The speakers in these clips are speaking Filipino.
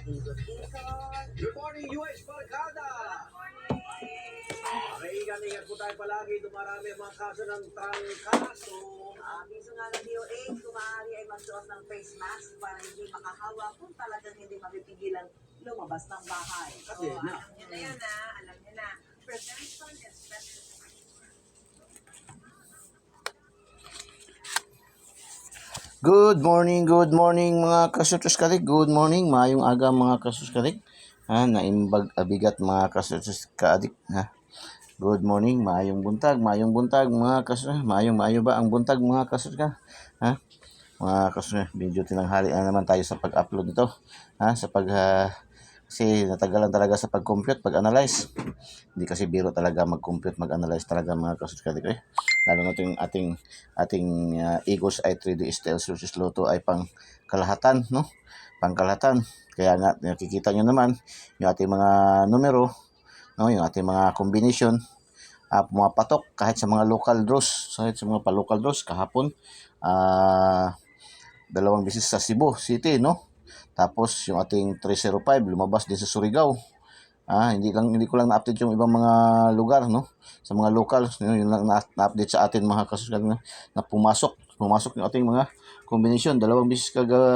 Good morning, US Barkada! Ingat-ingat po tayo palagi. Dumarami ang mga kaso ng trangkaso. Abiso nga ng DOH, kung maaari ay magsuot ng face mask para hindi makahawa kung talagang hindi mapipigilan lumabas ng bahay. Kasi na. Alam niyo na yan, alam niyo na. Prevention is better. Good morning mga kasutos kalig. Good morning, maayong aga mga kasutos kalig. Naimbag abigat mga kasutos kaadik. Good morning, maayong buntag mga kasutos. Maayo ba ang buntag mga kasutos ka? Mga kasutos, medyo tinanghali na naman tayo sa pag-upload nito. Kasi natagalan talaga sa pag-compute, pag-analyze. Hindi kasi biro talaga mag-compute, mag-analyze talaga mga kasutos kalig. Lalo na yung ating Eagles i3D STL versus Lotto ay pang kalahatan, no? Pangkalahatan. Kaya nga nakikita nyo naman yung ating mga numero, no? Yung ating mga combination pumapatok kahit sa mga local draws, kahapon. Dalawang beses sa Cebu City, no? Tapos yung ating 305 lumabas din sa Surigao. Hindi ko lang na-update yung ibang mga lugar, no? Sa mga locals, yun lang na-update sa atin mga kasusunod na pumasok yung ating mga combination. Dalawang beses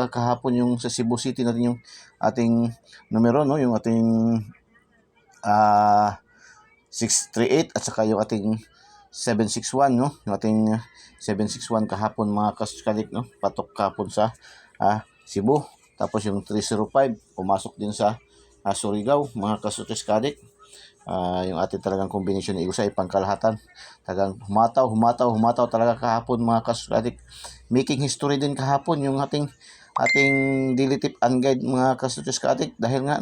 kahapon yung sa Cebu City natin yung ating numero, no? Yung ating 638 at saka yung ating 761, no? Yung ating 761 kahapon mga kasusunod, no? Patok kahapon sa Cebu. Tapos yung 305 pumasok din sa Surigao mga kasutos kadik. Yung ating talagang combination ni Igusay pangkalahatan. Talagang humataw talaga kahapon mga kasutos kadik. Making history din kahapon yung ating daily tip and guide mga kasutos kadik dahil nga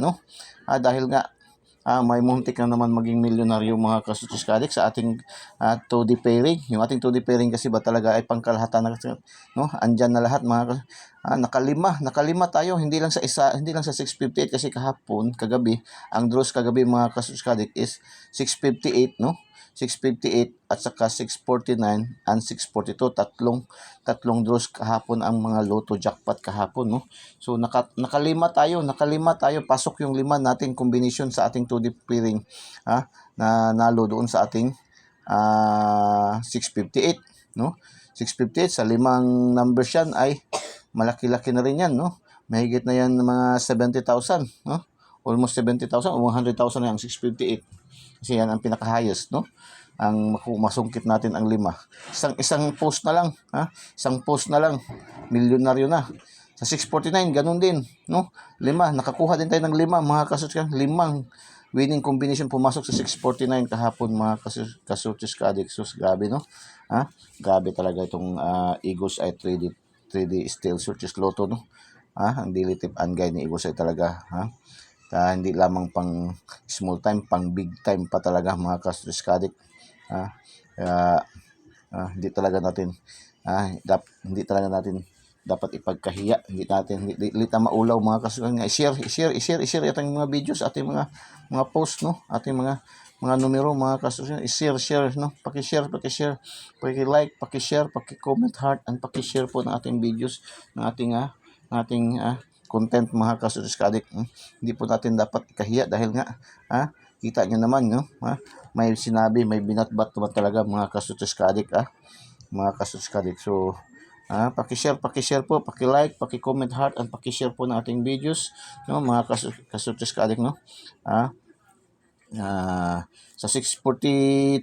may muntik na naman maging milyonaryo mga kasutos kadik sa ating 2D pairing. Yung ating 2D pairing kasi ba talaga ay pangkalahatan na, no? Andyan na lahat mga nakalima tayo, hindi lang sa 658 kasi kagabi ang draws kagabi mga kasutos kadik is 658, no? 658 at saka 649 and 642, tatlong draws kahapon ang mga Lotto jackpot kahapon, no? So nakalima tayo, pasok yung lima nating combination sa ating 2D pairing na nalo doon sa ating 658, no? 658 sa limang numbers yan ay malaki-laki na rin yan, no? Mahigit na yan mga 70,000, no? Almost 70,000 o 100,000 na yung 658. Kasi yan ang pinaka-highest, no? Ang masungkit natin ang lima. Isang post na lang, Isang post na lang, milyonaryo na. Sa 649, ganun din, no? Nakakuha din tayo ng lima, mga kasutos, limang winning combination pumasok sa 649 kahapon, mga kasutos kadik. Sus, grabe, no? Grabe talaga itong Eagles i3D STL versus Lotto, no? Ang daily tip and guide ni Eagles ay talaga, hindi lamang pang small time, pang big time pa talaga mga kasutos kadik. Kaya hindi talaga natin dapat ipagkahiya. Hindi natin maulaw mga kasutos. I-share ating mga videos, ating mga post, no? Ating mga numero mga kasutos. I-share, no? Paki-share, paki-like, paki-share, paki-comment heart, and paki-share po ng ating videos, ng ating content mga kasutos kadik. Hindi po natin dapat ikahiya dahil nga kita nyo naman, no? May sinabi, may binatbat naman talaga mga kasutos kadik, mga kasutos kadik. So paki-share po, paki-like, paki-comment heart, and paki-share po ng ating videos, no? Mga kasutos kadik, no? Sa 642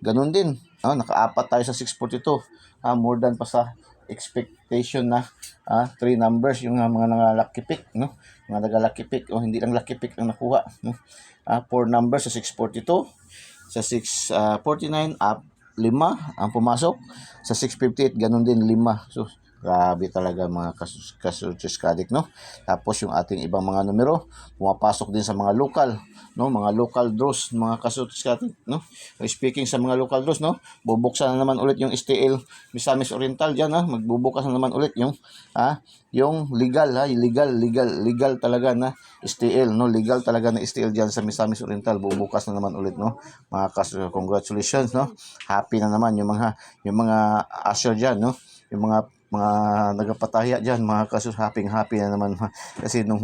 ganun din, nakaapat tayo sa 642, more than pa sa expectation na 3 numbers yung mga lucky pick, no? Mga lucky pick, hindi lang lucky pick ang nakuha, no? 4 numbers sa 642, sa 649 5 ang pumasok, sa 658 ganun din 5. So grabe talaga mga kasutos kadik, no? Tapos yung ating ibang mga numero pumapasok din sa mga local, no? Mga local draws mga kasutos kadik, no? Speaking sa mga local draws, no? Bubuksan na naman ulit yung STL Misamis Oriental diyan, magbubukas na naman ulit yung legal, legal talaga na STL, no? Legal talaga na STL diyan sa Misamis Oriental. Bubukas na naman ulit, no? Mga congratulations, no? Happy na naman yung mga usher diyan, no? Yung mga mga nagapataya diyan, mga kasus, happy na naman kasi nung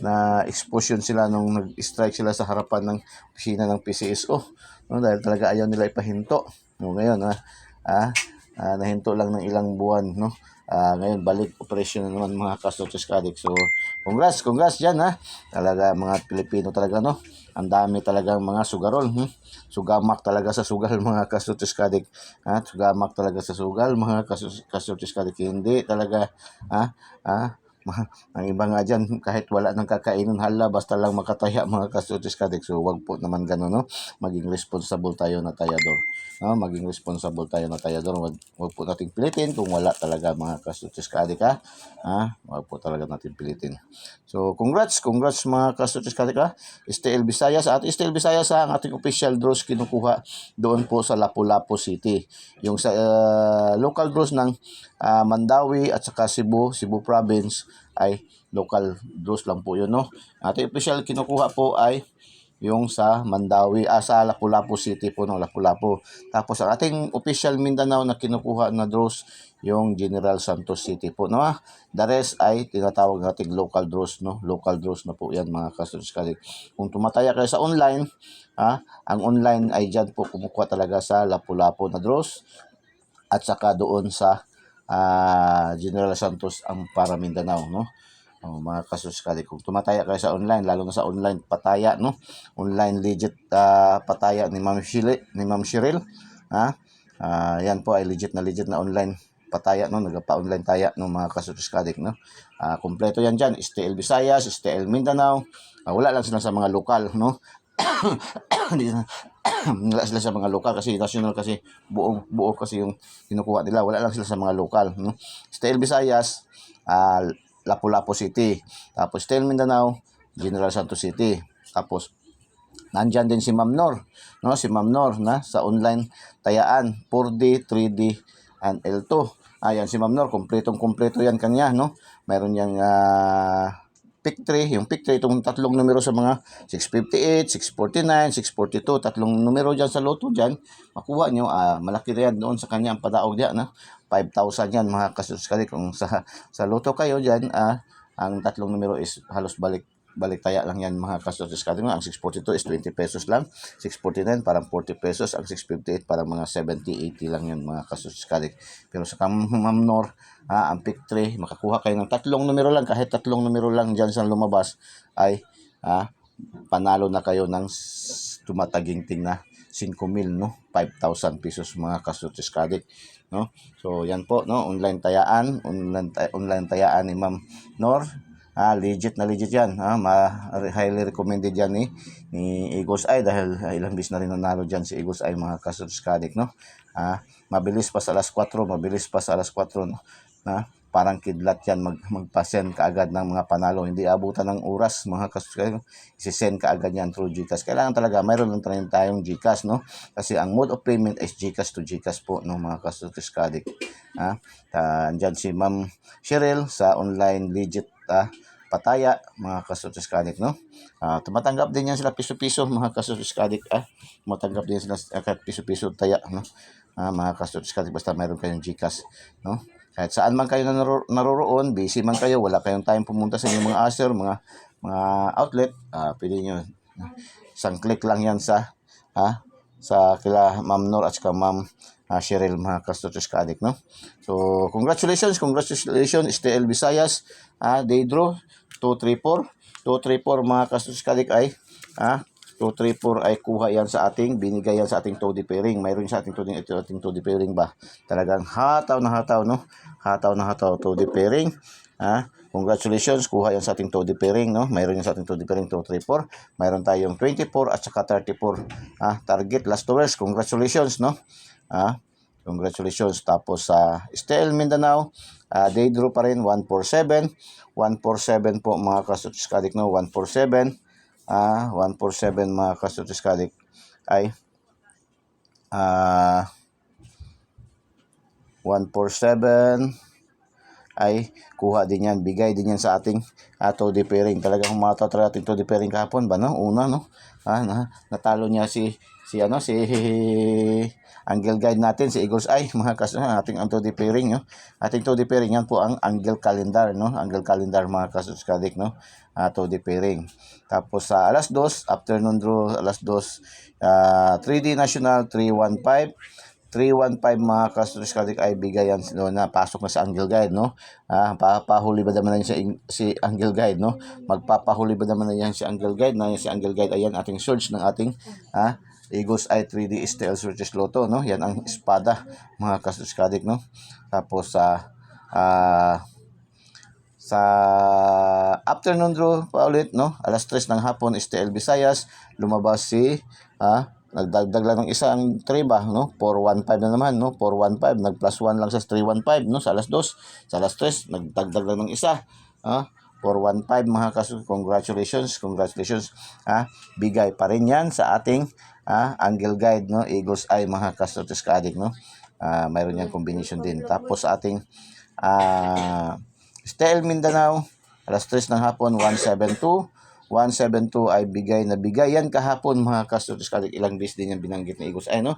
na expose yun sila nung nag-strike sila sa harapan ng opisina ng PCSO, no, dahil talaga ayaw nila ipahinto. No, ngayon nahinto lang ng ilang buwan, no. Ngayon balik operasyon na naman mga Castro-Tus Cadig. So congrats diyan, talaga mga Pilipino talaga, no. Ang dami talagang mga sugarol, sugamak talaga sa sugal mga Castro-Tus Cadig, sugamak talaga sa sugal mga Castro-Tus Cadig. Hindi talaga ang iba nga dyan, kahit wala nang kakainin, hala, basta lang makataya mga Castro-Tus Cadig. So wag po naman gano'n, no. Maging responsible tayo na tayador, no? Maging responsible tayo na tayador. Wag po nating pilitin kung wala talaga mga Castro-Tus Cadig, wag po talaga natin pilitin. So congrats mga Castro-Tus Cadig, STL Visayas. At STL Visayas, ang ating official draws kinukuha doon po sa Lapu-Lapu City. Yung sa local draws ng Mandawi at saka Cebu Province ay local draws lang po yun, no. Ating official kinukuha po ay yung sa Mandawi, sa Lapu-Lapu City po, no, Lapu-Lapu. Tapos ang ating official Mindanao na kinukuha na draws, yung General Santos City po, no. The rest ay tinatawag nating local draws, no. Local draws na po yan mga Castro-Tus Cadig. Kung tumataya kayo sa online, ang online ay dyan po kumukuha talaga sa Lapu-Lapu na draws at saka doon sa General Santos ang para Mindanao, no. Mga Castro-Tus Cadig, kung tumataya kayo sa online, lalo na sa online pataya, no, online legit pataya ni Ma'am Cheryl, yan po ay legit na online pataya, no, nagpa-online taya no mga Castro-Tus Cadig, no. Kompleto yan diyan, STL Visayas, STL Mindanao, wala lang sila sa mga lokal, no. Hindi na wala sila sa mga lokal kasi national, kasi buo kasi yung kinukuha nila, wala lang sila sa mga lokal, no. STL Visayas, Lapu-Lapu City. Tapos STL Mindanao, General Santos City. Tapos nandyan din si Ma'am Nor, no, si Ma'am Nor na sa online tayaan 4D, 3D and L2. Ayan si Ma'am Nor, kompleto yan kanya, no. Mayroon yang pick 3, yung pick 3, itong tatlong numero sa mga 658, 649, 642, tatlong numero dyan sa loto dyan, makuha nyo, malaki rin doon sa kanya ang padaog dyan, 5,000 yan mga Castro-Tus Cadig. Kung sa loto kayo dyan, ang tatlong numero is halos balik taya lang yan mga Castro-Tus Cadig. Ang 642 is 20 pesos lang, 649 parang 40 pesos, ang 658 parang mga 70-80 lang yan mga Castro-Tus Cadig. Pero sa Ma'am Nor, ang pick 3, makakuha kayo ng tatlong numero lang, kahit tatlong numero lang dyan sa lumabas ay panalo na kayo ng tumataginting na 5,000, no, 5,000 pesos mga Castro-Tus Cadig, no. So yan po, no, online tayaan ni Ma'am Nor. Legit yan, highly recommended yan ni Eagles Eye, dahil ilang bis na rin nanalo dyan si Eagles Eye mga Castro-Tus Cadig, no. Mabilis pa sa alas 4, no, na parang kidlat yan, magpa-send kaagad ng mga panalo, hindi abutan ng oras mga Castro-Tus Cadig, isi-send kaagad yan through GCash. Kailangan talaga mayroon lang tayong GCash, no, kasi ang mode of payment is GCash to GCash po, no mga Castro-Tus Cadig. Andyan si Ma'am Cheryl sa online legit pataya mga Castro-Tus Cadig, no. Tumatanggap din yan sila piso-piso mga Castro-Tus Cadig, tumatanggap din sila kahit piso-piso taya, no, mga Castro-Tus Cadig, basta mayroon kayong GCash, no. Kahit saan man kayo naroroon, busy man kayo, wala kayong time pumunta sa inyong mga usher, mga outlet, pwede nyo, isang click lang yan sa kila Ma'am Nor at saka Ma'am Cheryl mga Castro-Tus Cadig, no. So congratulations STL Visayas, day draw 234 mga Castro-Tus Cadig ay 234 ay kuha yan sa ating, binigay yan sa ating Todi pairing. Mayroon sa ating Todi pairing ba, talagang hataw na hataw Todi pairing. Congratulations, kuha yan sa ating Todi pairing, no. Mayroon yan sa ating Todi pairing 234, mayroon tayong 24 at saka 34 target last hours. Congratulations, no. Congratulations. Tapos sa STL Mindanao, day draw pa rin 147 po mga Castro-Tus Cadig, no. 147 mga Castro-Tus Cadig ay 147 ay kuha din yan, bigay din yan sa ating Toddy pairing. Talagang humataw talaga ating Toddy pairing kahapon ba, no? Una, no? Natalo niya si Angle Guide natin, si Eagles Eye, mga ating ang Toddy pairing, no? Ating Toddy pairing, yan po ang Angle Calendar, no? Angle Calendar, mga kasuskadik, no? Toddy pairing. Tapos sa alas 2, afternoon draw, alas 2, 3D National, 315, 315 mga kasuskadik ay bigayan na pasok na sa Angle Guide, no? Papahuli ba naman na si Angle Guide, no? Magpapahuli ba naman na yan si Angle Guide, na si Angle Guide, ayan ating search ng ating Eagles Eye 3D STL Searches Lotto, no? Yan ang espada, mga kasuskadik, no? Tapos sa afternoon draw pa ulit, no? Alas 3 ng hapon, STL Visayas, lumabas si nagdagdag lang ng isang 3 ba, no? 415 na naman, no? 415, nag plus 1 lang sa 315, no? Sa alas 2, sa alas 3, nagdagdag lang ng isa. 415 mga congratulations. Bigay pa rin yan sa ating Angle Guide, no? Eagles Eye, mga kasuskadik, no? Mayroon yan combination din. Tapos sa ating STL Mindanao, alas 3 ng hapon, 172 ay bigay na bigay yan kahapon, mga kasuskadik. Ilang beses din yan binanggit ni Eagles Eye, no?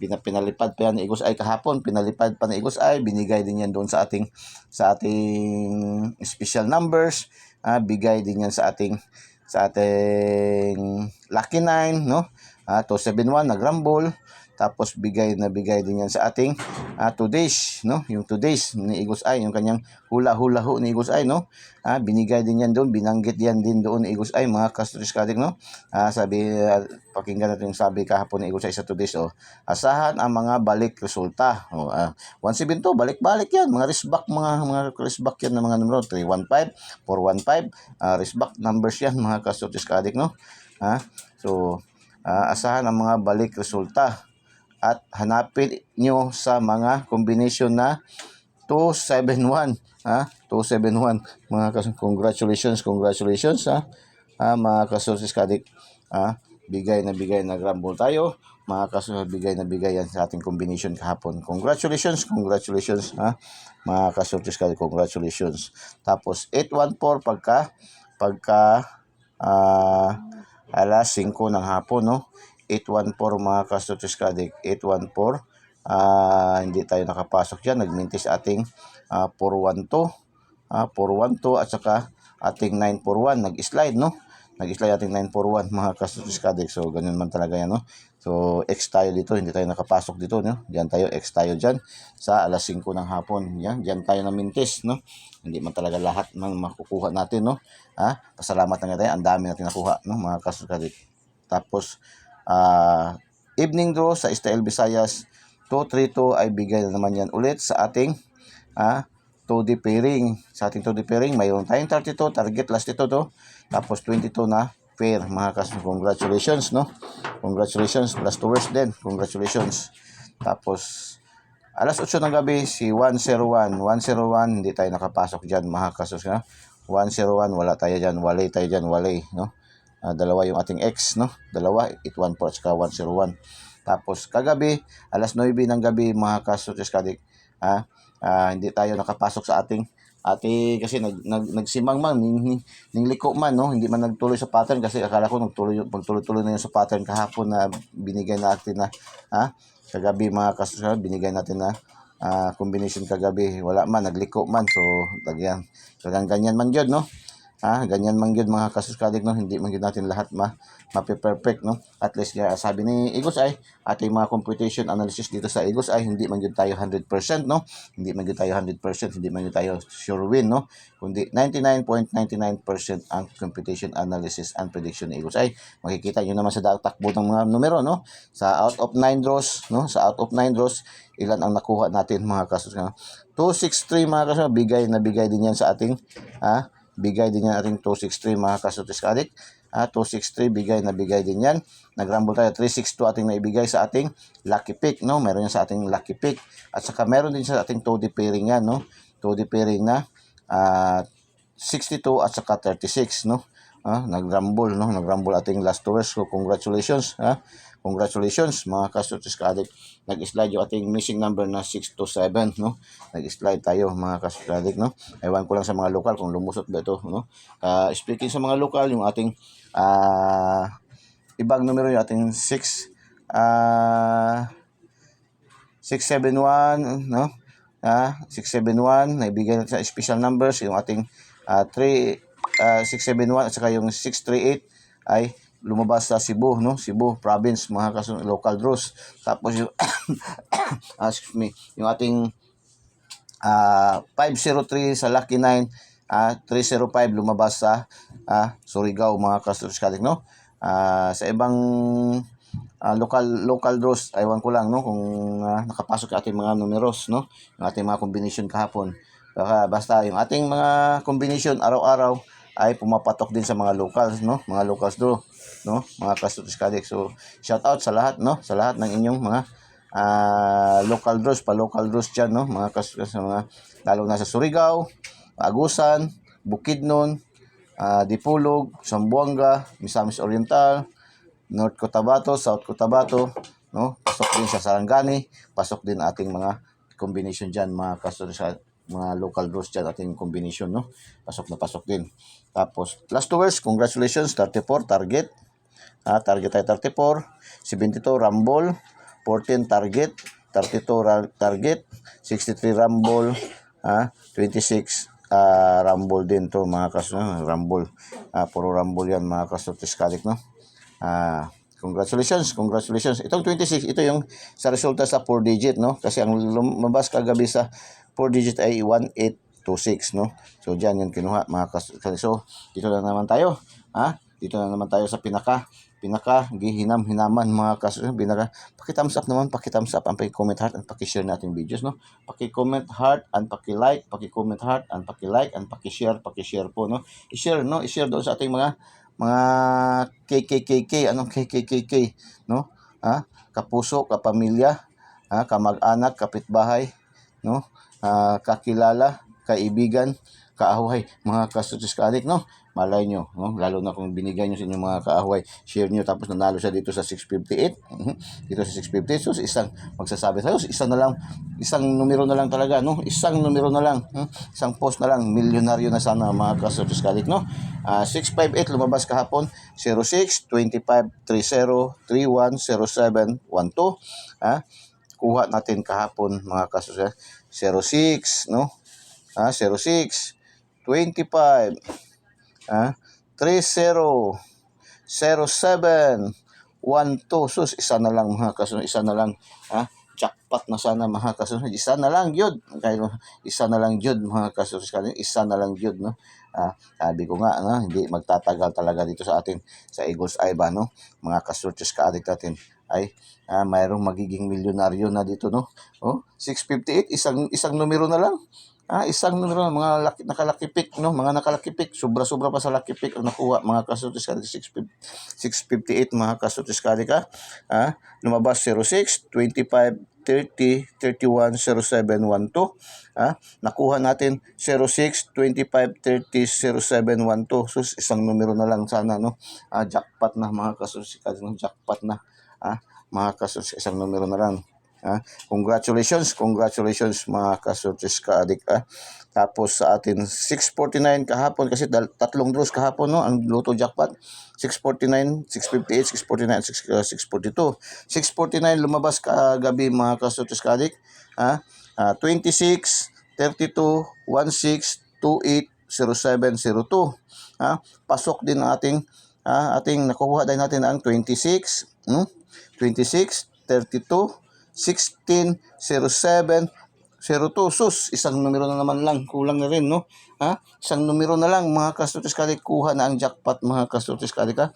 Pinalipad pa yan ni Eagles Eye kahapon, pinalipad pa ni Eagles Eye, binigay din yan doon sa ating special numbers, bigay din yan sa ating Lucky 9, no? 271 nagrambol. Tapos bigay din yan sa ating 2 days, no? Yung 2 days ni Eagles Eye, yung kanyang hula-hula ni Eagles Eye, no? Binigay din yan doon, binanggit yan din doon ni Eagles Eye, mga kasuskadik, no? Pakinggan natin yung sabi kahapon ni Eagles Eye sa 2 days, asahan ang mga balik resulta. 172, balik-balik yan, mga wristback, mga wristback yan ng mga numero, 315, 415, wristback numbers yan, mga kasuskadik, no? So, asahan ang mga balik resulta. At hanapin nyo sa mga combination na 271. 271. Mga congratulations. Mga kasuskadik. Bigay na grumble tayo. Mga bigay na bigay yan sa ating combination kahapon. Congratulations. Mga kasuskadik, congratulations. Tapos 814 pagka alas 5 ng hapon, no? 814 mga kasuskadik, 814. Hindi tayo nakapasok dyan. Nagmintis ating 412 at saka ating 941. Nag-slide, no? Nag-slide ating 941 mga kasuskadik. So, ganyan man talaga yan, no? So, X tayo dito. Hindi tayo nakapasok dito, no? Diyan tayo, X tayo dyan sa alas 5 ng hapon. Yan, diyan tayo na mintis, no? Hindi man talaga lahat ng makukuha natin, no? Pasalamat na nga tayo. Ang dami natin nakuha, no? Mga kasuskadik. Tapos, evening draw sa STL Visayas 232 ay bigay na naman yan ulit sa ating Toddy pairing. Sa ating Toddy pairing, mayroon tayong 32, target last ito to. Tapos 22 na pair, mga congratulations, no? Congratulations, plus 2 words din. Congratulations. Tapos alas 8 ng gabi, si 101, hindi tayo nakapasok dyan, mga kasuskadik. 101, wala tayo dyan, walay, no? Dalawa yung ating X, no? Dalawa, 814 at saka 101. Tapos kagabi, alas 9 ng gabi, mga kasuskadik, hindi tayo nakapasok sa ating kasi nagsimang man, ning liko man, no? Hindi man nagtuloy sa pattern kasi akala ko magtuloy na yun sa pattern kahapon na binigay natin na kagabi, mga kasuskadik, binigay natin na combination kagabi. Wala man, nagliko man. So, talagang ganyan man yun, no? Ganyan man yun, mga kasuskadik, no? Hindi man yun natin lahat mapi-perfect, no? At least, sabi ni Eagles Eye, ating mga computation analysis dito sa Eagles Eye, hindi man yun tayo 100%, no? Hindi man yun tayo 100%, hindi man yun tayo sure win, no? Kundi 99.99% ang computation analysis and prediction ni Eagles Eye. Makikita nyo naman sa takbo ng mga numero, no? Sa out of 9 draws, no? Sa out of 9 draws, ilan ang nakuha natin, mga kasuskadik? 263, mga kasuskadik, bigay din yan sa ating bigay din yan ating 263, mga kasuskadik. 263, bigay din yan. Nagrumble tayo, 362 ating naibigay sa ating lucky pick, no? Meron yan sa ating lucky pick. At saka meron din sa ating Toddy pairing yan, no? Toddy pairing na 62 at saka 36, no? Nagrumble, no? Nagrumble ating last 2 words. So, congratulations, Congratulations mga ka-Sortes ka-Addict. Nag-slide yung ating missing number na 6 to 7, no? Nag-slide tayo mga ka-Sortes ka-Addict, no? Ewan ko lang sa mga lokal kung lumusot ba ito, no? Speaking sa mga lokal, yung ating ibang numero yung ating 671, no? 671, naibigay natin sa special numbers, yung ating 671 at saka yung 638 ay lumabas sa Cebu, no? Cebu province, mga local draws. Tapos yung excuse me, yung ating 503 sa Lucky 9, 305 lumabas sa Surigao, mga ka-Sortes ka-Addict, no? Sa ibang local draws, aywan ko lang, no, kung nakapasok yung ating mga numeros, no, yung ating mga combination kahapon. Basta yung ating mga combination araw-araw ay pumapatok din sa mga locals, no, mga locals draw, no, mga ka-Sortes ka-Addict. So shout out sa lahat, no, sa lahat ng inyong mga local draws, pa-local draws dyan, no, mga ka-Sortes, mga lalo na sa Surigao, Agusan, Bukidnon, Dipolog, Zamboanga, Misamis Oriental, North Cotabato, South Cotabato, no? Pasok din sa Sarangani, pasok din ating mga combination diyan, mga ka-Sortes, mga local draws diyan, ating combination, no? Pasok na pasok din. Tapos last 2 words, congratulations, 34 target. Target ay 34, 72 rumble, 14 target, 32 target, 63 rumble, 26 rumble din to, mga ka-Sortes, rumble. Puro rumble yan, mga ka-Sortes ka-Addict, no? Congratulations. Itong 26, ito yung sa resulta sa 4 digit, no? Kasi ang lumabas kagabi sa 4 digit ay 1826, no? So diyan yung kinuha, mga ka-Sortes. So dito na naman tayo, dito na naman tayo sa pinaka gihinam-hinaman, mga ka-Sortes. Paki-thumbs up naman, paki-thumbs up, ang paki-comment heart, and paki-share natin videos, no? Paki-comment heart and paki-like, paki-comment heart and paki-like and paki-share po, no? I-share, no? I-share doon sa ating mga KKKK, anong KKKK, no? Kapuso, kapamilya, kamag-anak, kapitbahay, no? Kakilala, kaibigan, kaahuhay, mga ka-Sortes ka-Addict, no? Malay nyo, no? Lalo na kung binigay nyo sa inyong mga kaahuhay, share nyo, tapos nanalo siya dito sa 658, dito sa 658, so isang magsasabi tayo, isang numero na lang talaga, no? Isang numero na lang, isang post na lang, milyonaryo na sana, mga ka-Sortes ka-Addict, no? 658 lumabas kahapon, 06, 25, 30, 31, 07, 12, kuha natin kahapon, mga ka-Sortes, 06, no? 06, 25, 30, 07, 12. Sus, isa na lang, mga ka-Sortes, isa na lang. Jackpot na sana, mga ka-Sortes. Isa na lang yun. Isa na lang yun, mga ka-Sortes. Isa na lang yun, no? Sabi ko nga, no? Hindi magtatagal talaga dito sa atin, sa Eagles Eye ba, no? Mga ka-Sortes ka-Addict natin ay mayroong magiging milyonaryo na dito, no? 658, isang numero na lang. Isang numero, mga nakalaki pick, no? Mga nakalaki pick, sobra-sobra pa sa lucky pick ang nakuha, mga ka-Sortes ka-Addict. 658, mga ka-Sortes ka-Addict, lumabas 06, 25, 30, 31, 07, 12. Nakuha natin 06, 25, 30, 07, 12. So isang numero na lang sana, no? Jackpot na, mga ka-Sortes ka-Addict, jackpot na. Mga ka-Sortes, isang numero na lang. Congratulations, mga ka-Sortes ka-Addict. Tapos sa atin 649 kahapon, kasi tatlong draws kahapon, no, ang Lotto jackpot. 649, 658, 649, 642. 649 lumabas kagabi, mga ka-Sortes ka-Addict. 26, 32, 16, 28, 07, 02. Pasok din ang ating nakuha din natin ang 26, 26, 32, 16, 07, 02. Sus, isang numero na naman lang, kulang na rin, no? Isang numero na lang, mga ka-Sortes ka-Addict, kuha na ang jackpot, mga ka-Sortes ka-Addict.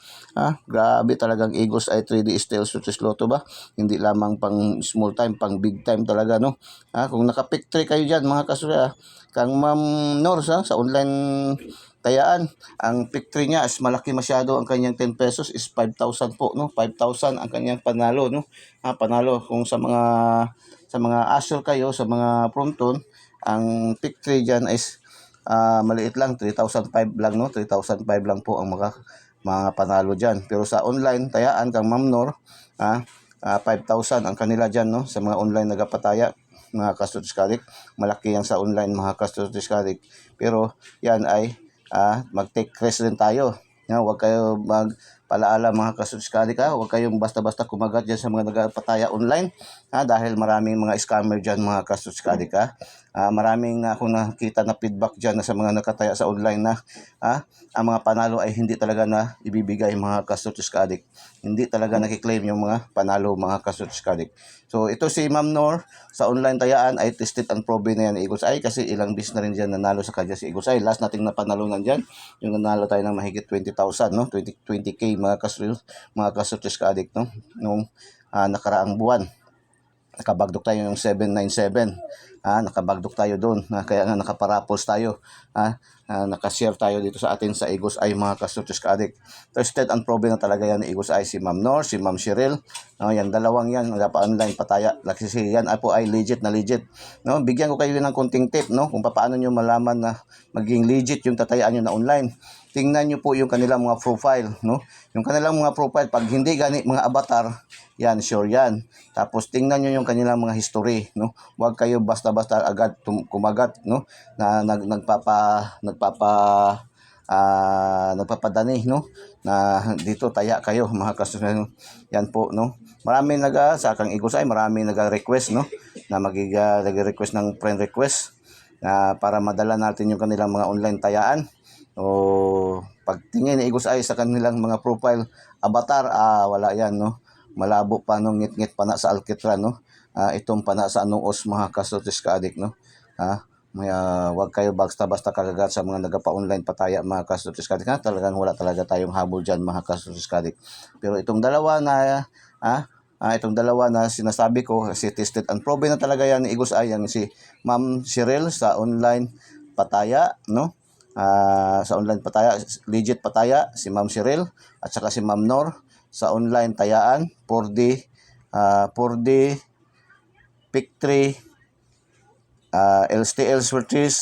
Grabe talagang Eagles ay 3D Style Sortes Lotto ba? Hindi lamang pang small time, pang big time talaga, no? Kung naka-pick 3 kayo dyan, mga ka-Sortes, kang Ma'am Nors, sa online tayaan, ang pick 3 niya is malaki masyado, ang kanyang 10 pesos is 5,000 po, no? 5,000 ang kanyang panalo, no? Panalo kung sa mga asher kayo, sa mga fronton, ang pick 3 diyan is maliit lang, 3,005 lang, no? 3,005 lang po ang mga panalo dyan. Pero sa online, tayaan kang Ma'am Nor, 5,000 ang kanila dyan, no? Sa mga online nagapataya, mga kastudiskadik. Malaki yan sa online, mga kastudiskadik. Pero yan ay mag-take risk rin tayo. Huwag kayo magpalaala, mga kastudiskadik, huwag kayong basta-basta kumagat dyan sa mga nagapataya online, dahil maraming mga scammer dyan, mga kastudiskadik. Maraming na akong nakita na feedback dyan na sa mga nakataya sa online na ang mga panalo ay hindi talaga na ibibigay, mga kastudiskadik. Hindi talaga nakiklaim yung mga panalo, mga kastudiskadik. So ito si Ma'am Nor sa online tayaan ay tested and proven na yan ni Eagles Eye, kasi ilang bis na rin dyan nanalo sa kanya si Eagles Eye. Last nating napanalunan dyan, yung nanalo tayo ng mahigit 20,000, no? 20K, mga kastudiskadik, no? Nung nakaraang buwan. Nakabagdok tayo yung 797. Nakabagdok tayo doon. Kaya nga nakaparapols tayo. Nakashare tayo dito sa atin sa Eagles Eye, mga kastudiskadik. Tested and proven na talaga yan ni Eagles Eye, si Ma'am Nor, si Ma'am Cheryl. Yan, dalawang yan, nagpa-online pataya. Kasi yan ay po ay legit na legit. No? Bigyan ko kayo ng konting tip, no? Kung paano nyo malaman na maging legit yung tatayaan nyo na online. Tingnan nyo po yung kanilang mga profile, no? Yung kanilang mga profile, pag hindi gani mga avatar, yan, sure yan. Tapos tingnan nyo yung kanilang mga history, no? Huwag kayo basta-basta agad kumagat, no? Na nagpapadani, no? Na dito taya kayo, mga kastudiskadik. Yan po, no? Marami sa kang Eagles Eye, marami nag-request, no? Na nag-request ng friend request para madala natin yung kanilang mga online tayaan. O pagtingin ni Eagles Eye sa kanilang mga profile avatar, wala yan, no? Malabo pa, no? Ngit-ngit pa na sa alkitran, no? Itong pa na sa os, mga kastudiskadik, no? Wag kayo basta-basta kagagat sa mga nagapa-online pataya, mga kastudiskadik. Talagang wala talaga tayong habol dyan, mga kastudiskadik. Pero itong dalawa na sinasabi ko, si tested and proven na talaga yan ni Eagles Eye, yan si Ma'am Cheryl sa online pataya, no? Sa online pataya, legit pataya, si Ma'am Cheryl, at saka si Ma'am Nor sa online tayaan, 4D pick 3, LSTL Swertis,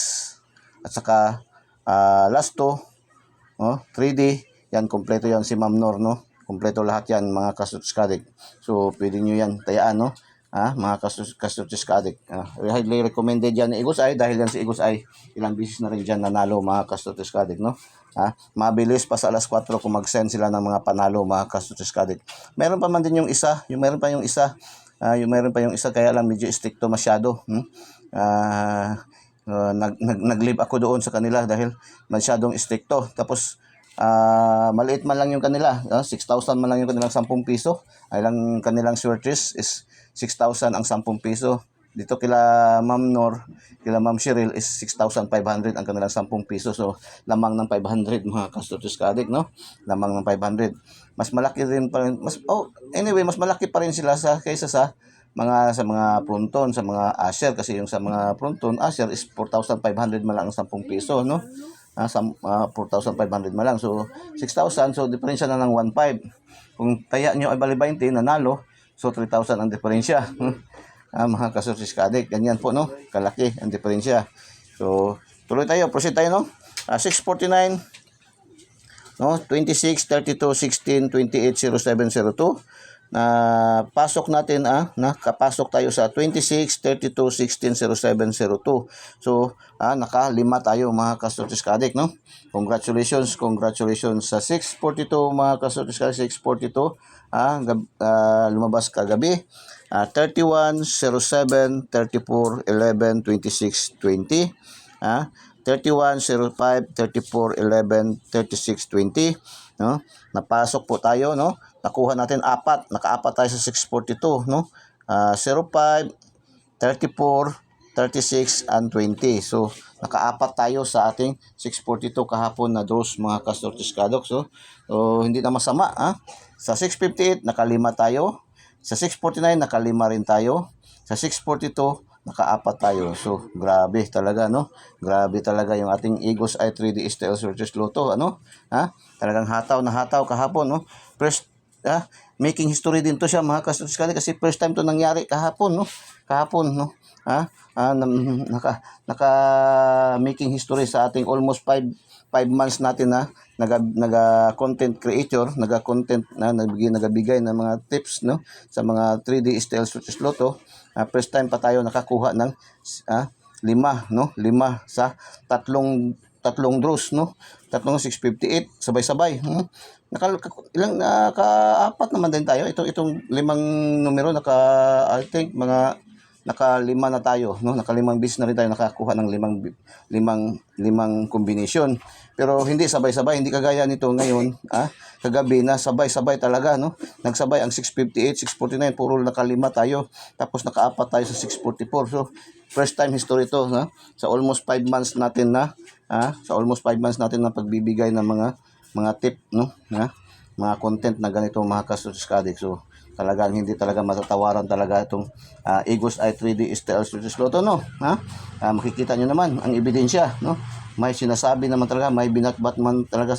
at saka last 3D, yan, kompleto yan si Ma'am Nor, no? Kompleto lahat yan, mga kastudiskadik. So pwede nyo yan tayaan, no? Mga kastudiskadik. Highly recommended yan ni Eagles Eye, dahil yan si Eagles Eye ilang beses na rin dyan nanalo, mga kastudiskadik, no? Mabilis pa sa alas 4 kung mag-send sila ng mga panalo, mga kastudiskadik. Meron pa man din yung isa, meron pa yung isa, kaya lang medyo stricto masyado. Nag-live ako doon sa kanila dahil masyadong stricto. Tapos maliit man lang yung kanila, 6,000 man lang yung kanilang 10 piso. Ay lang kanilang swertres is 6,000 ang 10 piso. Dito kila Ma'am Nor, kila Ma'am Cheryl is 6,500 ang kanilang 10 piso. So lamang ng 500, mga kastudiskadik, no? Lamang ng 500. Mas malaki rin pa rin, mas malaki pa rin sila kaysa sa mga fronton, sa mga asher, kasi yung sa mga fronton asher is 4,500 man lang ang 10 piso, no? 4,500 man lang. So 6,000, so diferensya na ng 1,500. Kung taya nyo ay bali 20, nanalo, so 3,000 ang diferensya. Mga kastudiskadik, ganyan po, no? Kalaki ang diferensya. So tuloy tayo, proceed tayo, no? 649, no? 26, 32, 16, 28, 07, 02. Pasok natin, nakapasok tayo sa 26, 32, 16, 07, 02. So, nakalima tayo, mga kastudiskadik, no? Congratulations sa 642, mga kastudiskadik, 642. Lumabas kagabi. 31, 07, 34, 11, 26, 20. 31, 05, 34, 11, 36, 20. No? Napasok po tayo, no? Nakuha natin naka-4 tayo sa 642, no? 05, 34, 36, and 20. So, naka-4 tayo sa ating 642 kahapon na draws, mga kastudiskadik. So, hindi na masama, Sa 658, naka-5 tayo. Sa 649, naka-5 rin tayo. Sa 642, naka-4 tayo. So, grabe talaga, no? Grabe talaga yung ating Eagles Eye 3D STL Searches Lotto, Talagang hataw kahapon, no? First, making history din to siya, mga kastudiskadik, kasi first time to nangyari kahapon, no? naka making history sa ating almost 5 months natin na naga content creator, naga-content na nagabigay ng mga tips, no, sa mga 3D STL Switches Lotto. First time pa tayo nakakuha ng 5, no, 5 sa tatlong draws, no, tatlong 658 sabay-sabay. Naka-apat naman din tayo. Itong 5 numero I think mga naka-5 na tayo, no? Naka-5 bis na rin tayo nakakuha ng 5 combination. Pero hindi sabay-sabay, hindi kagaya nito ngayon, kagabi na sabay-sabay talaga, no? Nagsabay ang 658, 649, puro naka-5 tayo. Tapos naka-4 tayo sa 644. So, first time history to, sa almost 5 months natin na pagbibigay ng mga tip, no? Mga content na ganito, mga ka-Switches Addict. So, talagang hindi talaga matatawaran talaga itong Eagles Eye 3D STL Switches Lotto, no? Makikita nyo naman ang ebidensya, no? May sinasabi naman talaga, may binatbat man talaga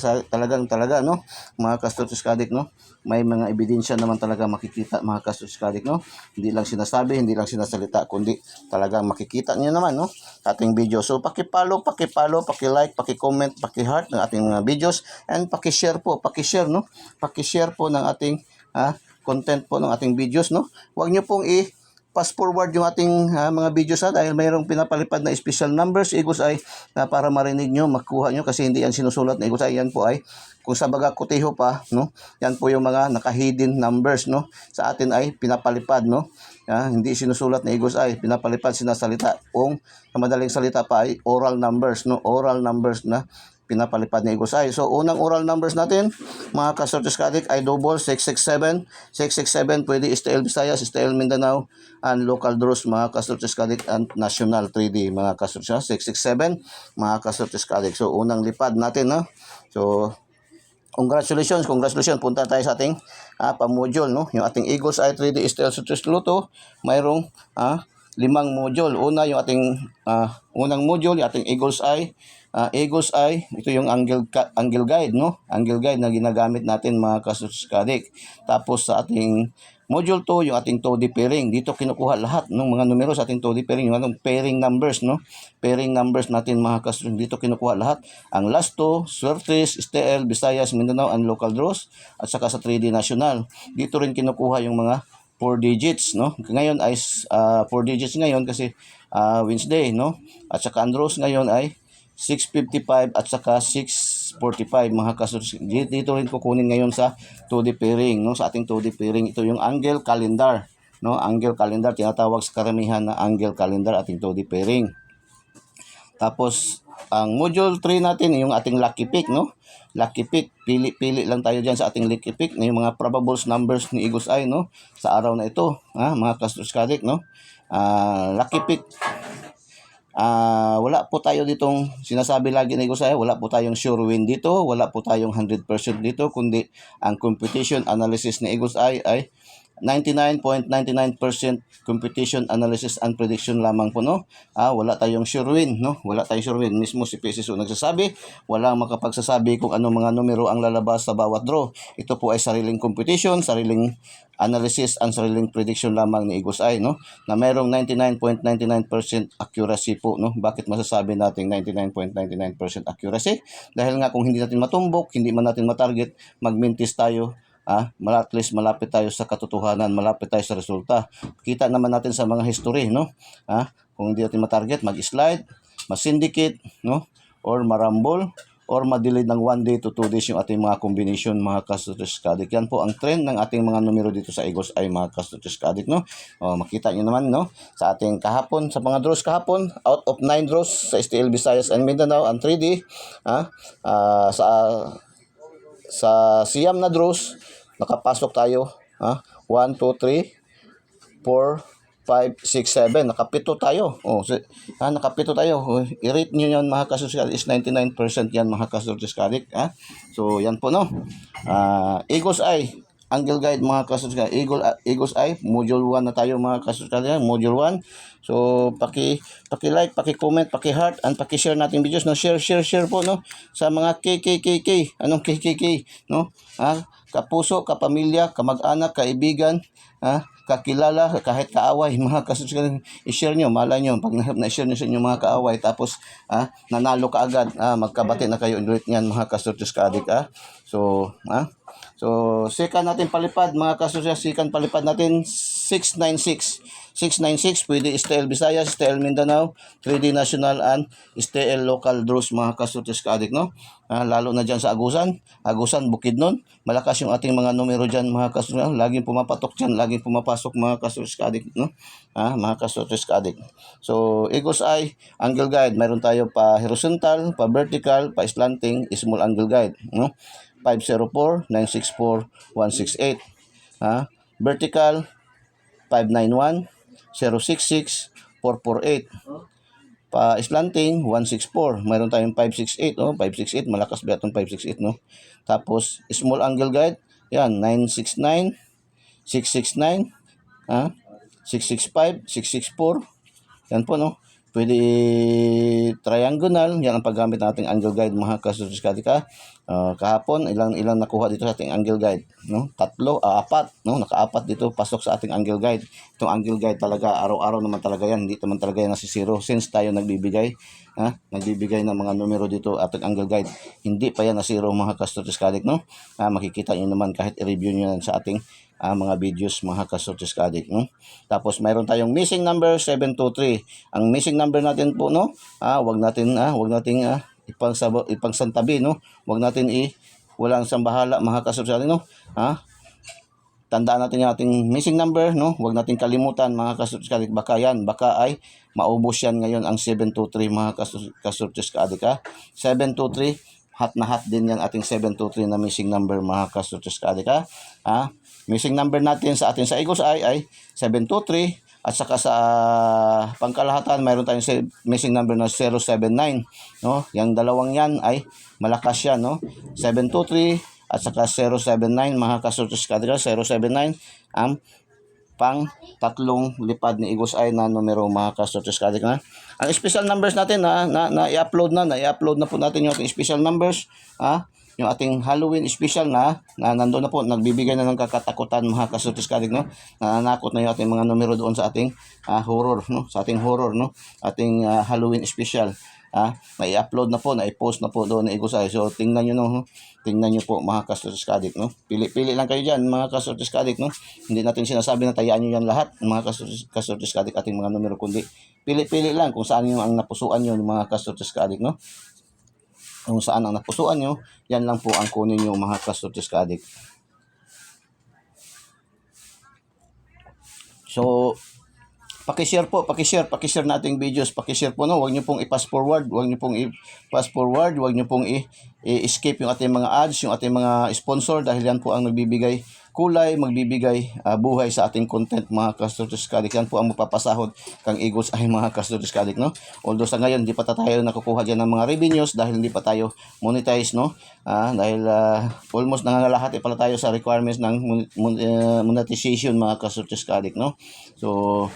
talaga, no? Mga ka-Switches Addict, no? May mga ebidensya naman talaga makikita, mga ka-Switches Addict, no? Hindi lang sinasabi, hindi lang sinasalita, kundi talagang makikita nyo naman, no? Sa ating video. So, paki-follow, paki-like, paki-comment, paki-heart ng ating mga videos, and paki-share po, no? Paki-share po ng ating content po ng ating videos, no? Huwag nyo pong fast forward yung ating mga videos dahil mayroong pinapalipad na special numbers Eagles Eye na para marinig nyo, makuha nyo, kasi hindi yan sinusulat na Eagles Eye. Yan po ay kung sa baga kuteho pa, no? Yan po yung mga naka-hidden numbers, no? Sa atin ay pinapalipad, no? Hindi sinusulat na Eagles Eye, pinapalipad, sinasalita. Kung sa madaling salita pa ay oral numbers, no? Oral numbers na pinapalipad ni Eagles Eye. So, unang oral numbers natin, mga ka-Switches Addict, ay double 667. 667, pwede STL Visayas, STL Mindanao, and local draws, mga ka-Switches Addict, and national 3D, mga ka-Switches 667, mga ka-Switches Addict. So, unang lipad natin, no? So, congratulations. Punta tayo sa ating pa-module, no? Yung ating Eagles Eye 3D STL Switches Lotto, mayroong 5 module. Una, yung ating unang module, yung ating Eagles Eye. Ito yung angle guide, no? Angle guide na ginagamit natin, mga ka-Switches Addict. Tapos sa ating module 2, yung ating 2D pairing. Dito kinukuha lahat ng mga numero sa ating 2D pairing, yung ating pairing numbers, no? Pairing numbers natin, mga ka-Switches. Dito kinukuha lahat. Ang last 2, Swertes, STL, Visayas, Mindanao, and local draws. At saka sa 3D national. Dito rin kinukuha yung mga 4 digits, no? Ngayon ay 4 digits ngayon kasi Wednesday, no? At saka ang draws ngayon ay 655 at saka 645, mga ka-Switches. Dito rin kukunin ngayon sa 2D pairing, no? Sa ating 2D pairing, ito yung angle calendar, no? Angle calendar, tinatawag sa karamihan na angle calendar, ating 2D pairing. Tapos ang module 3 natin yung ating lucky pick, no? Lucky pick, pili lang tayo diyan sa ating lucky pick na yung mga probable numbers ni Eagles Eye, no? Sa araw na ito, mga ka-Switches Addict, no? Lucky pick, wala po tayo ditong sinasabi lagi na Eagles Eye, wala po tayong sure win dito, wala po tayong 100% dito, kundi ang competition analysis ni Eagles Eye ay 99.99% competition analysis and prediction lamang po, no? Wala tayong sure win, no? Wala tayong sure win. Mismo si PCSO nagsasabi, walang makapagsasabi kung anong mga numero ang lalabas sa bawat draw. Ito po ay sariling competition, sariling analysis, and sariling prediction lamang ni Eagles Eye, no? Na mayroong 99.99% accuracy po, no? Bakit masasabi natin 99.99% accuracy? Dahil nga kung hindi natin matumbok, hindi man natin matarget, magmintis tayo, at least malapit tayo sa katotohanan, malapit tayo sa resulta. Kita naman natin sa mga history, no? Kung hindi natin matarget, mag-slide, ma-syndicate, no? Or marambol, or ma-delay ng 1 day to 2 days yung ating mga combination, mga ka-Switches Addict. Yan po ang trend ng ating mga numero dito sa Eagles Eye, mga ka-Switches Addict, no? Makita nyo naman, no? Sa ating kahapon, sa mga draws kahapon, out of 9 draws sa STL Visayas and Mindanao and 3D, sa siyam na draws, nakapasok tayo, 1, 2, 3, 4, 5, 6, 7. Nakapito tayo. Nakapito tayo. I-rate nyo yan, mga ka-Switches Addict, is 99% yan, mga ka-Switches Addict. So, yan po, no? Eagles Eye, angle guide, mga ka-Switches Addict. Eagles Eye, module 1 na tayo, mga ka-Switches Addict. Module 1. So, paki-like, paki-comment, paki-heart, and paki-share natin videos, no? Share po, no? Sa mga KKKK. Anong KKK, no? kapuso, kapamilya, kamag-anak, kaibigan, kakilala, kahit kaaway, mga kasutis, i-share nyo, malay nyo, pag na-share nyo sa inyong mga kaaway, tapos nanalo ka agad, magkabati na kayo ulit niyan, mga kasutis ka-adik. So, second natin palipad, mga kasutis, second palipad natin, 696. 696, pwede STL Visayas, STL Mindanao, 3D National, and STL Local Draws, mga kasutis ka-adik, no? Lalo na dyan sa Agusan, Bukidnon, malakas yung ating mga numero dyan, mga kasutis, laging pumapatok dyan, laging pumapasok, mga kasutis ka-adik, no? Mga kasutis ka-adik. So, Eagle's Eye, angle guide, mayroon tayo pa horizontal, pa vertical, pa slanting, small angle guide, no? 504, 964, 168. Vertical, 591, 066, 448. Pa slanting, 164. Mayroon tayong 568, 568, malakas ba itong 568, no? Tapos, small angle guide, yan, 969, 669, 665, 664. Yan po, no? Pwede triangular, yan ang paggamit ng ating angle guide, mga kasutis ka-adik. Kahapon, ilang nakuha dito sa ating angle guide, no? 3, 4, no? Naka-4 dito pasok sa ating angle guide. Itong angle guide talaga, araw-araw naman talaga yan, hindi naman talaga yan nasisiro since tayo nagbibigay ng mga numero dito ating angle guide. Hindi pa yan nasiro, mga kasutis ka-adik, no? Makikita nyo naman kahit i-review nyo yan sa ating mga videos, mga kasutis ka-adik, no? Tapos mayroon tayong missing number 723. Ang missing number natin po, no? Wag nating ipangsantabi, no? Wag natin walang sambahala, mga kasutis ka-adik, no? Tandaan natin yung ating missing number, no? Wag nating kalimutan, mga kasutis ka-adik, baka ay maubos yan ngayon ang 723, mga kasutis ka-adik. 723, hat na hat din yan ating 723 na missing number, mga kasutis ka-adik. Missing number natin sa Eagle's Eye ay 723, at saka sa pangkalahatan mayroon tayong missing number na 079, no? Yang dalawang yan ay malakas yan, no? 723 at saka 079, mga kasutis ka-adik. 079 ang pang tatlong lipad ni Eagle's Eye na numero, mga kasutis ka-adik. Ang special numbers natin na-upload na po natin yung ating special numbers, yung ating Halloween special na nandoon na po, nagbibigay na ng kakatakutan, mga kasutis ka-adik, no? Nananakot na yung ating mga numero doon sa ating horror, no? Sa ating horror, no? Ating Halloween special. Na-upload na po, na-post na po doon na Eagle's Eye. So tingnan nyo, no? Tingnan nyo po, mga kasutis ka-adik, no? Pili lang kayo dyan, mga kasutis ka-adik, no? Hindi natin sinasabi na tayaan nyo yan lahat, mga kasutis ka-adik, ating mga numero, kundi pili lang kung saan yung ang napusuan nyo, mga kasutis ka-adik, no? Kung saan ang napusuan nyo, yan lang po ang kunin nyo, mga kasutis ka-adik. So, pakishare nating videos, pakishare po, no? Huwag nyo pong i-pass forward, huwag nyo pong i-skip yung ating mga ads, yung ating mga sponsor, dahil yan po ang nagbibigay kulay, magbibigay buhay sa ating content, mga kasutis ka-adik. Yan po ang mapapasahod kang Eagle's Eye, mga kasutis ka-adik, no? Although sa ngayon, hindi pa tayo nakukuha dyan ng mga revenues dahil hindi pa tayo monetize, no? Dahil almost nangangalahati pala tayo sa requirements ng monetization, mga kasutis ka-adik, no? So,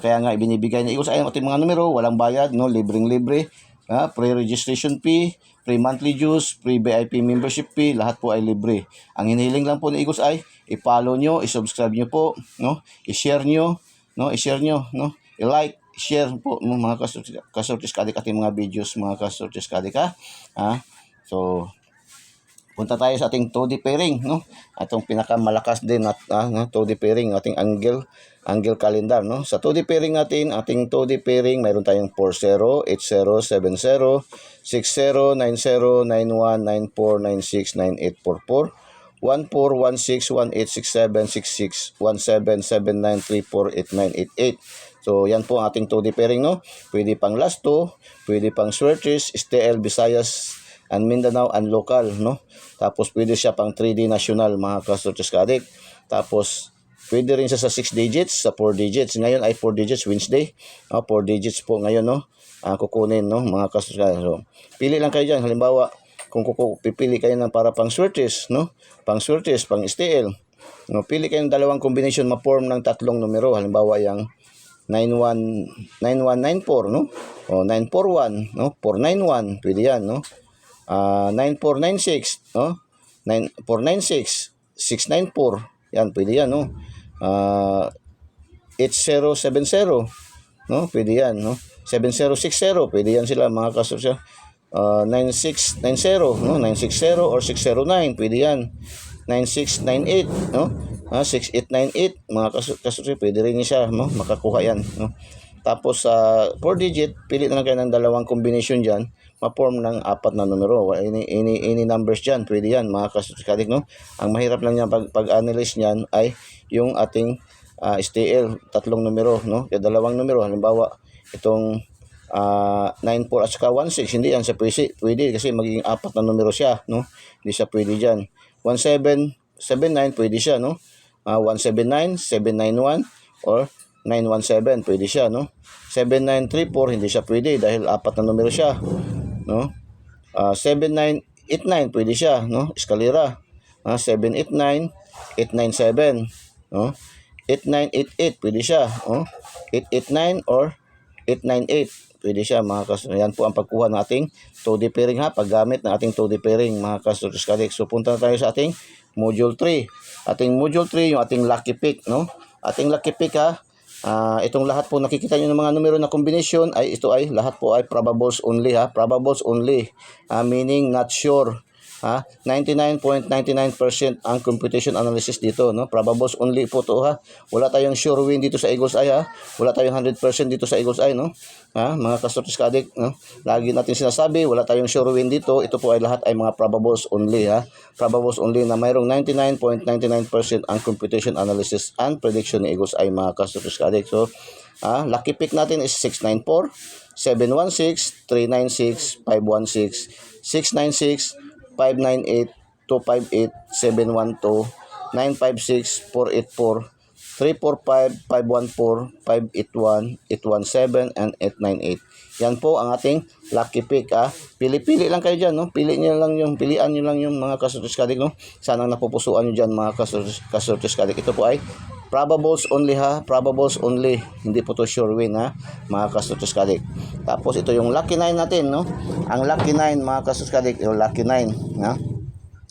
kaya nga ibinibigay ni Eagle's Eye ang ating mga numero, walang bayad, no? Libreng-libre, pre-registration fee, free monthly dues, free VIP membership fee, lahat po ay libre. Ang hinihiling lang po ni Eagle's Eye, i-follow nyo, i-subscribe nyo po, no? I-share nyo, no? I-like, share po, mga kasutis ka-adik, ating mga videos, mga kasutis ka-adik, So, punta tayo sa ating 2D pairing, no? Atong pinakamalakas din at 2D pairing, ating angle calendar, no? Sa 2D pairing natin, ating 2D pairing, mayroon tayong 40, 80, 70, 60, 90, 91, 94, 96, 98, 44, 14, 16, 18, 67, 66, 17, 79, 34, 89, 88. So, yan po ang ating 2D pairing, no? Pwede pang last 2, pwede pang Swerte, STL, Visayas, and Mindanao, and local, no? Tapos, pwede siya pang 3D national, mga kasutis ka-adik. Tapos, pwede rin siya sa 6 digits, sa 4 digits. Ngayon ay 4 digits, Wednesday. 4 digits po ngayon, no? Kukunin, no? Mga kasutis ka-adik. So, pili lang kayo dyan. Halimbawa, kung pipili kayo ng para pang Swertes, no? Pang Swertes, pang STL. No? Pili kayo ng dalawang combination ma-form ng tatlong numero. Halimbawa, yung 9194, no? O 941, no? 491, pwede yan, no? 9496, no? 9496, 694. Yan, pwede yan, no? 8070, no? Pwede yan, no? 7060, pwede yan sila mga kasosyo. 9690, no? 960 or 609, pwede yan. 9698, no? 6898, mga kasosyo, pwede rin siya, no? Makakuha yan, no? Tapos sa 4 digit, pili na lang kayo ng dalawang combination diyan, ma-form ng 4 na numero. Any numbers diyan, pwede yan mga kasosyo, no? Ang mahirap lang niyan pag-analyze niyan ay yung ating STL, 3 numero, no? Kaya 2 numero, halimbawa itong 94 at saka 16, hindi yan sa pwede kasi magiging 4 na numero siya, no? Hindi siya pwede diyan. 1779 pwede siya, no? 179, 791 or 917 pwede siya, no? 7934 hindi siya pwede dahil 4 na numero siya, no? 7989 pwede siya, no? Eskalera. 789 897, no? 8988 pwede siya, no? 889 or 898 pwede siya mga kasosyo. Yan po ang pagkuha ng ating 2D pairing ha, paggamit ng ating 2D pairing mga kasosyo. So punta na tayo sa ating module 3. Ating module 3 yung ating lucky pick, no? Ating lucky pick ha, itong lahat po nakikita nyo ng mga numero na combination ay ito ay lahat po ay probables only ha, probables only, meaning not sure. 99.99% ang computation analysis dito, no? Probables only po to ha. Wala tayong sure win dito sa Eagles Eye ha. Wala tayong 100% dito sa Eagles Eye, no? Mga kastortis kadik, no? Lagi natin sinasabi, wala tayong sure win dito. Ito po ay lahat ay mga probables only ha. Probables only na mayroong 99.99% ang computation analysis and prediction ni Eagles Eye mga kastortis kadik. So, lucky pick natin is 694, 716, 396, 516, 696, 598, 258, 712, 956, 484, 345, 514, 581, 817, and 898. Yan po ang ating lucky pick. Pili-pili lang kayo dyan, no? Pilian nyo lang yung mga kasortis kadik, no? Sana napupusuan nyo dyan mga kasortis kadik. Ito po ay probables only ha, probables only. Hindi po to sure win ha, mga kasortis kadik. Tapos ito yung lucky 9 natin, no? Ang lucky 9 mga kasortis kadik, yung lucky 9, ha?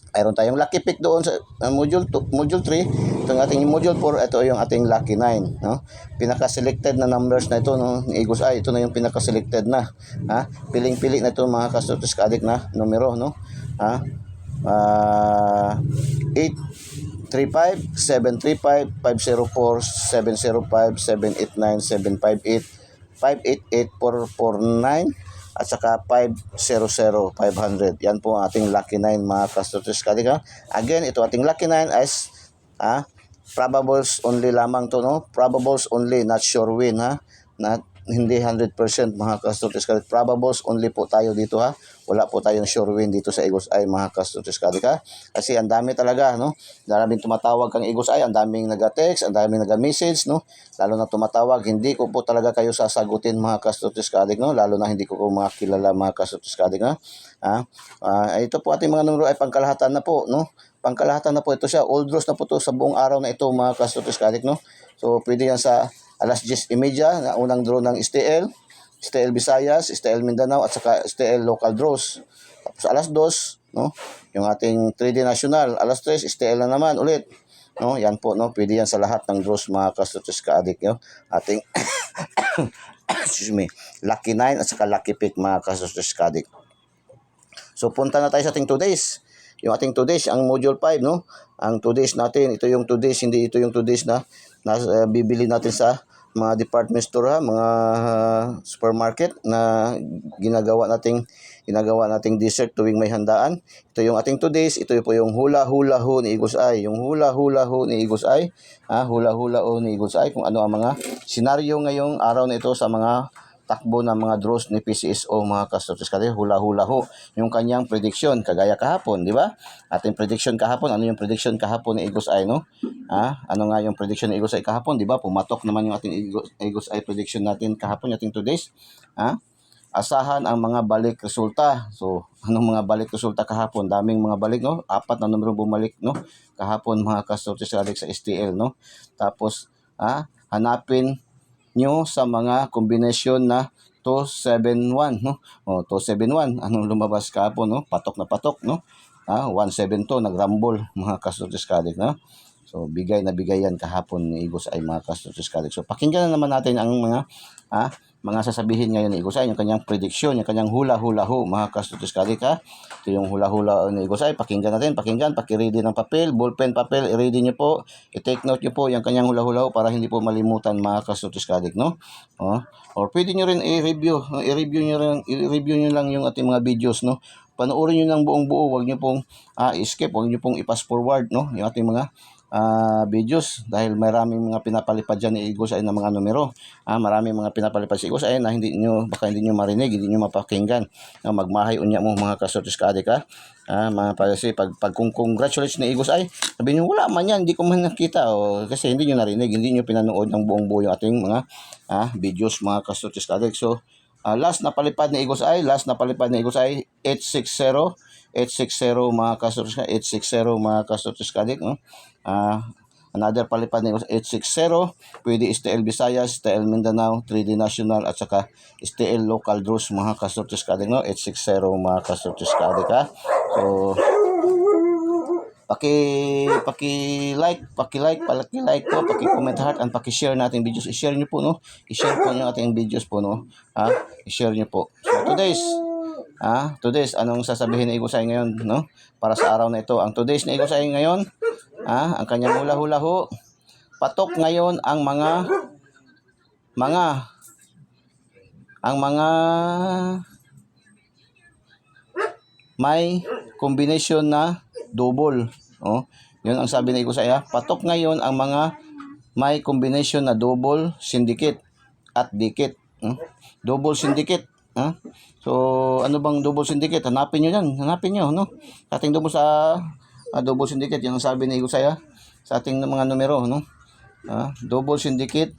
Mayroon tayong lucky pick doon sa module 3. Ito yung ating module 4. Ito yung ating lucky 9, no? Pinaka-selected na numbers na ito, no? Ni Eagles Eye. Ito na yung pinaka-selected na. Piling-pili na ito mga kasortis kadik na numero, no? 835, 735, 504, 705, 789, 758, 588, 449, at saka 500, 500. Yan po ang ating lucky 9 mga kasortis kadik. Again, ito ating lucky 9 as probables only lamang to, no? Probables only, not sure win ha. Hindi 100% mga kasortis kadik. Probables only po tayo dito ha. Wala po tayong sure win dito sa Eagles Eye mga kasortis kadik ha. Kasi ang dami talaga, no? Daming tumatawag kang Eagles Eye, ang daming nag-text, ang daming nag-message, no? Lalo na tumatawag, hindi ko po talaga kayo sasagutin mga kasortis kadik, no? Lalo na hindi ko po makilala mga kasortis kadik, ha? Ito po ating mga numero ay pangkalahatan na po, no? Pangkalahatan na po ito siya. All draws na po ito sa buong araw na ito mga kasortis kadik, no? So pwede yan sa alas 10:30 na unang draw ng STL Visayas, STL Mindanao at saka STL local draws. Tapos alas 2, no? Yung ating 3D national, alas 3 STL na naman ulit, no? Yan po, no? Pwede yan sa lahat ng draws mga kasortis kadik, no? Ating excuse me, lucky 9 at saka lucky pick mga kasortis kadik. So punta na tayo sa ating 2 days. Yung ating 2 days, ang module 5, no? Ang 2 days natin, ito yung 2 days, hindi ito yung 2 days na bibili natin sa mga department store ha, mga supermarket na ginagawa nating dessert tuwing may handaan. Ito yung ating 2 days, ito po yung hula-hula ho ni Eagles Eye. Yung hula-hula ho ni Eagles Eye, hula-hula ho ni Eagles Eye kung ano ang mga senaryo ngayong araw na ito sa mga takbo ng mga draws ni PCSO mga kasortis kadik. Hula-hula ho yung kanyang prediction kagaya kahapon, di ba? Ating prediction kahapon, ano yung prediction kahapon ni Eagles Eye, no? Ano nga yung prediction ni Eagles Eye kahapon, di ba? Pumatok naman yung ating Eagles Eye prediction natin kahapon, yung ating 2 days. Asahan ang mga balik resulta. So, anong mga balik resulta kahapon? Daming mga balik, no? 4 na numero bumalik, no? Kahapon mga kasortis kadik sa STL, no? Tapos, hanapin nyo sa mga kombinasyon na 271, no? 271, anong lumabas kahapon, no? Patok na patok, no? 172 nagrumble mga Kastotis Kadik, no? So bigay na bigay yan kahapon ni Igos ay mga Kastotis Kadik. So pakinggan na naman natin ang mga sasabihin ngayon ni Igos ay, yung kanyang prediction, yung kanyang hula-hula ho mga Kastotis Kadik, ha. Ito yung hula-hula ni Igos ay, pakinggan natin, paki-ready ng papel, ballpen, papel, i-ready nyo po, i-take note nyo po yung kanyang hula-hula ho para hindi po malimutan mga Kastotis Kadik, no? Or pwede nyo rin i-review nyo lang yung ating mga videos, no? Panoorin nyo ng buong buo, wag nyo pong skip, wag nyo pong i-pass forward, no? Yung ating mga videos, dahil maraming mga pinapalipad dyan ni Igos ay ng mga numero. Maraming mga pinapalipad si Igos ay na baka hindi nyo marinig, hindi nyo mapakinggan. Magmahay unya mo mga Kastotis Kadik, ha. Mga palisi, pag congratulates ni Igos ay, sabi nyo, wala man yan, hindi ko man nakita, kasi hindi nyo narinig, hindi nyo pinanood ng buong buo yung ating mga videos mga Kastotis Kadik. So last na palipad ni Igos ay 860 mga Kastotis Kadik, 860 mga Kastotis Kadik, no? Another palipad ni Igos 860, pwede STL Visayas, STL Mindanao, 3D National at saka STL Local Draws mga Kastotis Kadik, no? 860 mga Kastotis Kadik, ha. So paki-like po, paki-comment heart, and paki-share natin videos. I-share niyo po, no? I-share po niyo ating videos po, no? I-share niyo po. So today's anong sasabihin ni Igos ay ngayon, no? Para sa araw na ito. Ang today's ni Igos ay ngayon, ang kanyang hula-hula ho. Patok ngayon ang mga may combination na double. Yun ang sabi ni Igos ay, patok ngayon ang mga may combination na double, syndicate at dikit. Double syndicate. So ano bang double syndicate? Hanapin nyo, no? Sa ating double syndicate, yun ang sabi ni Igos ay, sa ating mga numero, no? Double syndicate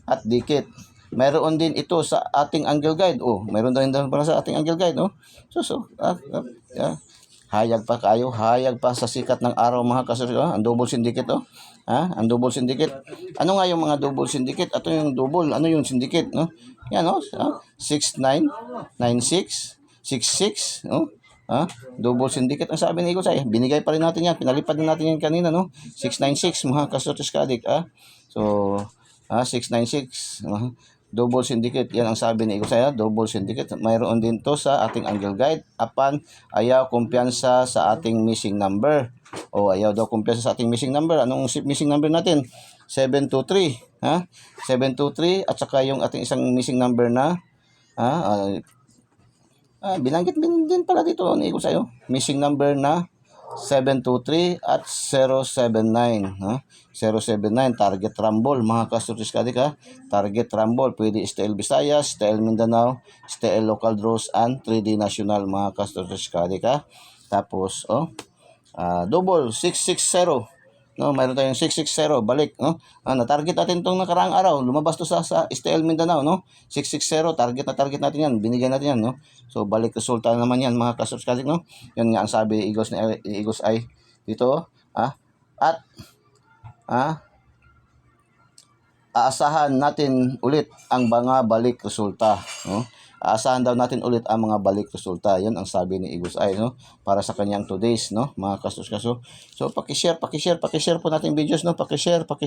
at dikit. Mayroon din ito sa ating angle guide. Mayroon din para sa ating angle guide, no? Hayag pa sa sikat ng araw mga Kastotis, ang double syndicate, ang double syndicate. Ano nga yung mga double syndicate? Ito yung double, ano yung syndicate, no? Yan, 69, 96, 66, no? Double syndicate ang sabi ni Igos ay, binigay pa rin natin yan, pinalipad na natin yan kanina, no? 696 mga Kastotis Kadik, So 696, double syndicate, yan ang sabi ni Igos ay, double syndicate. Mayroon din to sa ating angle guide. Apan ayaw kumpiyansa sa ating missing number, ayaw daw kumpiyansa sa ating missing number. Anong missing number natin? 723, 723, at saka yung ating isang missing number na binanggit din pala dito ni Igos sa'yo, missing number na 723 at 079, 079, target rumble mga Kastotis Kadik, target rumble, pwede STL Visayas, STL Mindanao, STL Local Draws, and 3D National mga Kastotis Kadik, Tapos double 660, no? Mayroon tayong 660 balik, no? Na-target natin itong nakaraang araw, lumabas to sa STL Mindanao, no? 660, target natin yan, binigyan natin yan, no? So balik resulta naman yan mga Kastotis Kadik, no? Yan nga ang sabi ni Igos ay dito, at aasahan natin ulit ang mga balik resulta, no? Aasahan daw natin ulit ang mga balik resulta. Yan ang sabi ni Igos ay, no? Para sa kanyang today's, no? Mga Kastotis. So paki-share po natin videos, no? Paki-share po,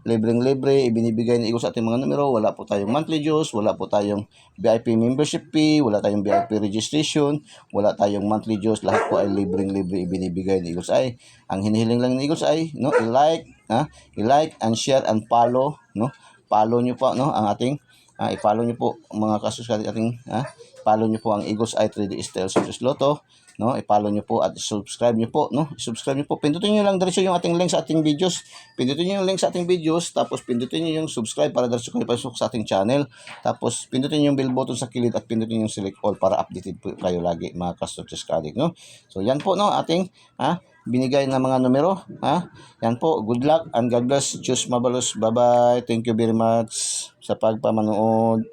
libreng-libre ibinibigay ni Igos sa ating mga numero. Wala po tayong monthly dues, wala po tayong VIP membership fee, wala tayong VIP registration, wala tayong monthly dues, lahat po ay libreng-libre ibinibigay ni Igos ay. Ang hinihiling lang ni Igos ay, no? I-like and share and follow, no? Follow nyo po, no, ang ating i-follow nyo po mga Kastotis Kadik, ating follow nyo po ang Igos ay 3D STL Success Lotto, no? I-follow nyo po at subscribe nyo po, no? Subscribe nyo po. Pindutin nyo lang diretso yung ating link sa ating videos. Pindutin nyo yung link sa ating videos, tapos pindutin nyo yung subscribe para diretso kayo pasok sa ating channel. Tapos pindutin nyo yung bell button sa kilid at pindutin yung select all para updated po kayo lagi mga Kastotis Kadik, no? So yan po, no, ating binigay na mga numero, Yan po, good luck and God bless. Diyos mabalos. Bye-bye. Thank you very much sa pagpamanood.